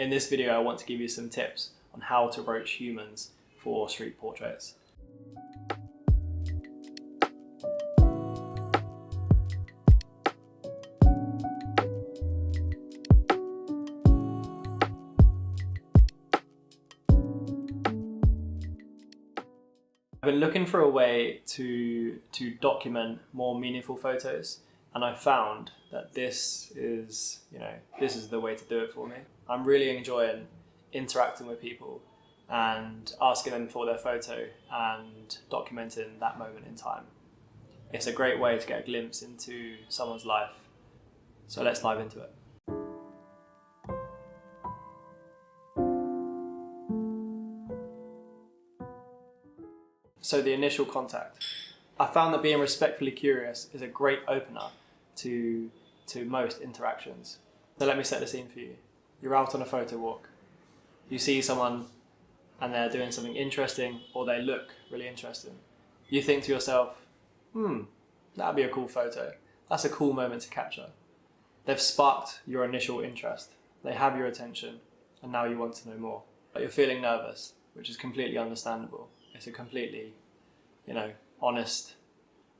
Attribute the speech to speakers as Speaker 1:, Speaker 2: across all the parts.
Speaker 1: In this video, I want to give you some tips on how to approach humans for street portraits. I've been looking for a way to document more meaningful photos, and I found that this is the way to do it for me. I'm really enjoying interacting with people and asking them for their photo and documenting that moment in time. It's a great way to get a glimpse into someone's life. So let's dive into it. So the initial contact. I found that being respectfully curious is a great opener to most interactions. So let me set the scene for you. You're out on a photo walk. You see someone and they're doing something interesting, or they look really interesting. You think to yourself, that'd be a cool photo. That's a cool moment to capture. They've sparked your initial interest. They have your attention, and now you want to know more. But you're feeling nervous, which is completely understandable. It's a completely, honest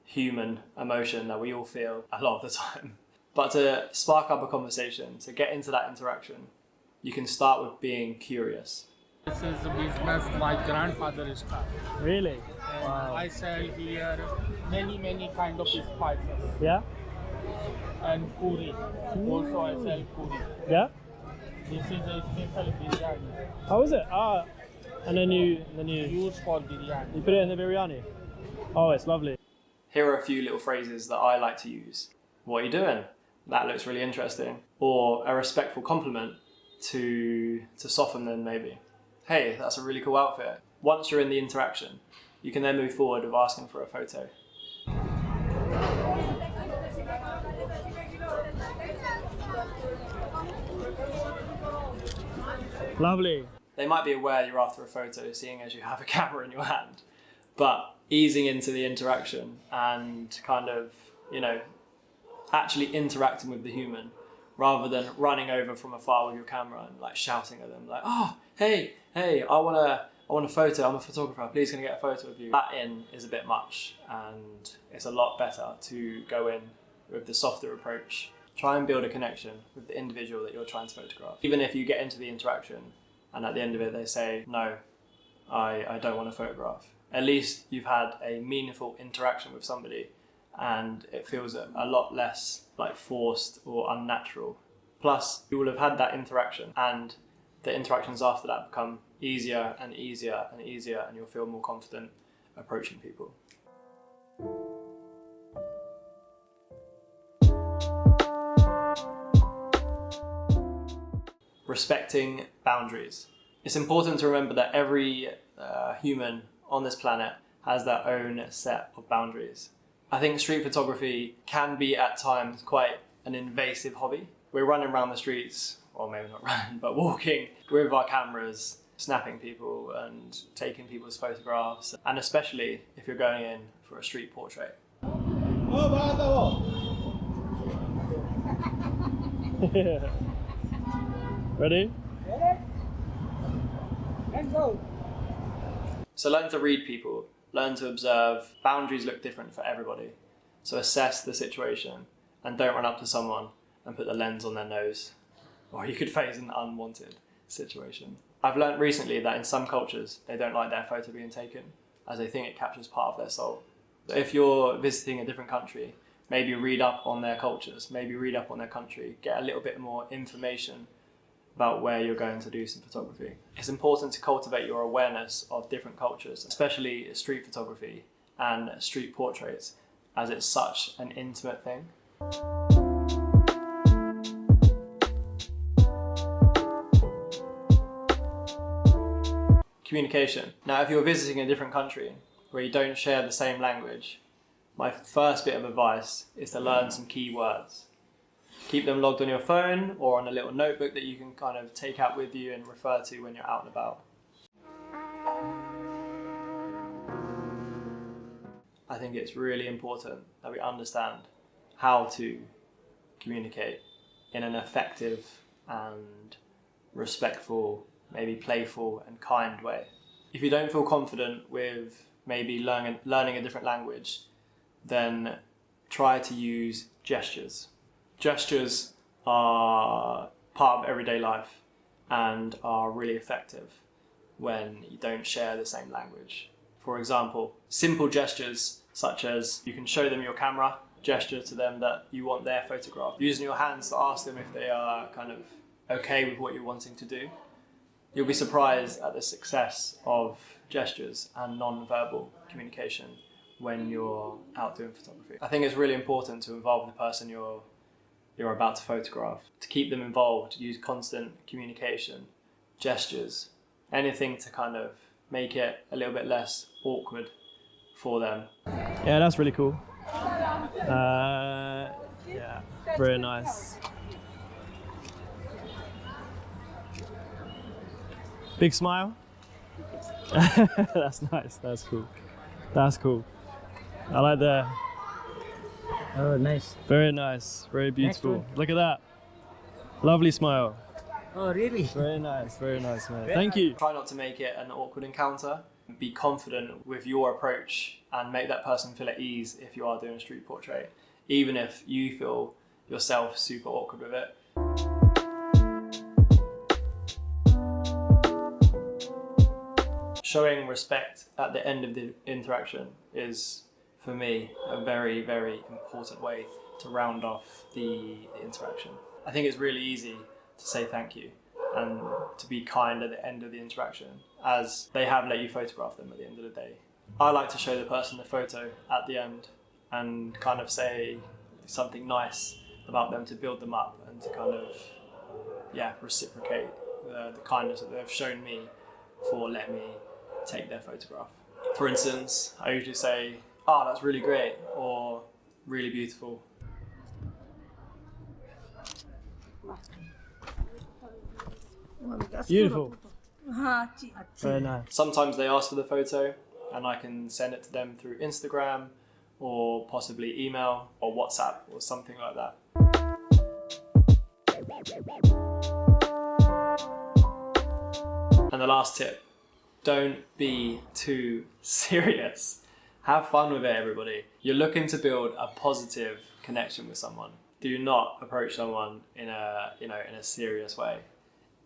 Speaker 1: human emotion that we all feel a lot of the time. But to spark up a conversation, to get into that interaction, you can start with being curious.
Speaker 2: This is a business my grandfather started.
Speaker 3: Really?
Speaker 2: And
Speaker 3: wow.
Speaker 2: I sell here many kind of spices.
Speaker 3: Yeah?
Speaker 2: And curry. Also I sell curry.
Speaker 3: Yeah?
Speaker 2: This is a special biryani.
Speaker 3: How is it? And then you
Speaker 2: Used for biryani.
Speaker 3: put it in the biryani. Oh, it's lovely.
Speaker 1: Here are a few little phrases that I like to use. What are you doing? That looks really interesting. Or a respectful compliment to soften them maybe. Hey, that's a really cool outfit. Once you're in the interaction, you can then move forward with asking for a photo.
Speaker 3: Lovely.
Speaker 1: They might be aware you're after a photo, seeing as you have a camera in your hand, but easing into the interaction and kind of, actually interacting with the human rather than running over from afar with your camera and shouting at them oh, hey, I want a photo, I'm a photographer, please can I get a photo of you? That is a bit much, and it's a lot better to go in with the softer approach. Try and build a connection with the individual that you're trying to photograph. Even if you get into the interaction and at the end of it they say, no, I don't want to photograph. At least you've had a meaningful interaction with somebody and it feels a lot less forced or unnatural. Plus, you will have had that interaction and the interactions after that become easier and easier and easier, and you'll feel more confident approaching people. Respecting boundaries. It's important to remember that every human on this planet has their own set of boundaries. I think street photography can be at times quite an invasive hobby. We're running around the streets, or maybe not running, but walking with our cameras, snapping people and taking people's photographs, and especially if you're going in for a street portrait.
Speaker 3: Ready?
Speaker 2: Let's go.
Speaker 1: So learn to read people, learn to observe. Boundaries look different for everybody. So assess the situation and don't run up to someone and put the lens on their nose, or you could face an unwanted situation. I've learnt recently that in some cultures, they don't like their photo being taken as they think it captures part of their soul. So if you're visiting a different country, maybe read up on their cultures, maybe read up on their country, get a little bit more information about where you're going to do some photography. It's important to cultivate your awareness of different cultures, especially street photography and street portraits, as it's such an intimate thing. Communication. Now, if you're visiting a different country where you don't share the same language, my first bit of advice is to learn some key words. Keep them logged on your phone or on a little notebook that you can kind of take out with you and refer to when you're out and about. I think it's really important that we understand how to communicate in an effective and respectful, maybe playful and kind way. If you don't feel confident with maybe learning a different language, then try to use gestures. Gestures are part of everyday life and are really effective when you don't share the same language. For example, simple gestures such as you can show them your camera, gesture to them that you want their photograph, using your hands to ask them if they are kind of okay with what you're wanting to do. You'll be surprised at the success of gestures and non-verbal communication when you're out doing photography. I think it's really important to involve the person you're about to photograph. To keep them involved, use constant communication, gestures, anything to kind of make it a little bit less awkward for them.
Speaker 3: Yeah, that's really cool. Yeah, very nice. Big smile. That's nice. That's cool. That's cool. I like the.
Speaker 2: Oh, nice.
Speaker 3: Very nice. Very beautiful.
Speaker 2: one.
Speaker 3: Look at that. Lovely smile.
Speaker 2: Oh, really?
Speaker 3: Very nice, man. Thank you.
Speaker 1: Try not to make it an awkward encounter. Be confident with your approach and make that person feel at ease if you are doing a street portrait, even if you feel yourself super awkward with it. Showing respect at the end of the interaction is, for me, a very, very important way to round off the interaction. I think it's really easy to say thank you and to be kind at the end of the interaction, as they have let you photograph them at the end of the day. I like to show the person the photo at the end and kind of say something nice about them to build them up and to kind of, reciprocate the kindness that they've shown me for letting me take their photograph. For instance, I usually say, "Oh, that's really great," or "really beautiful."
Speaker 3: Beautiful. Very nice.
Speaker 1: Sometimes they ask for the photo and I can send it to them through Instagram or possibly email or WhatsApp or something like that. And the last tip, don't be too serious. Have fun with it, everybody. You're looking to build a positive connection with someone. Do not approach someone in a serious way.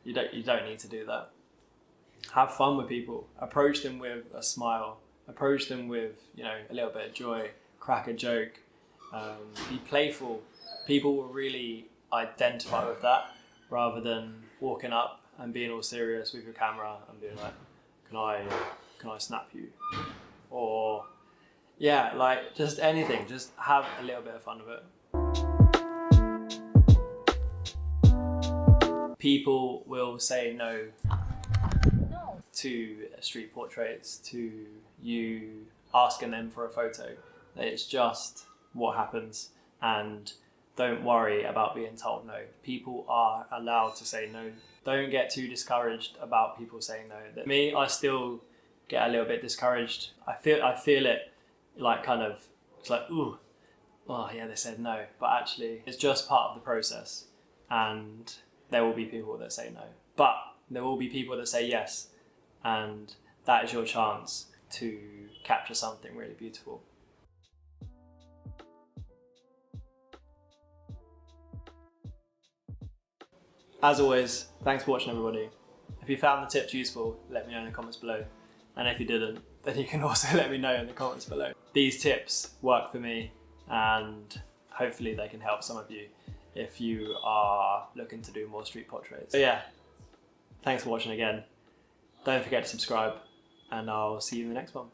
Speaker 1: You don't need to do that. Have fun with people. Approach them with a smile. Approach them with a little bit of joy. Crack a joke. Be playful. People will really identify with that rather than walking up and being all serious with your camera and being like, "Can I snap you?" Or just anything. Just have a little bit of fun with it. People will say no to street portraits, to you asking them for a photo. It's just what happens, and don't worry about being told no. People are allowed to say no. Don't get too discouraged about people saying no. Me, I still get a little bit discouraged. I feel it like kind of, it's like, ooh, oh yeah, they said no. But actually, it's just part of the process, and there will be people that say no. But there will be people that say yes, and that is your chance to capture something really beautiful. As always, thanks for watching, everybody. If you found the tips useful, let me know in the comments below. And if you didn't, then you can also let me know in the comments below. These tips work for me, and hopefully they can help some of you if you are looking to do more street portraits. So yeah, thanks for watching again. Don't forget to subscribe, and I'll see you in the next one.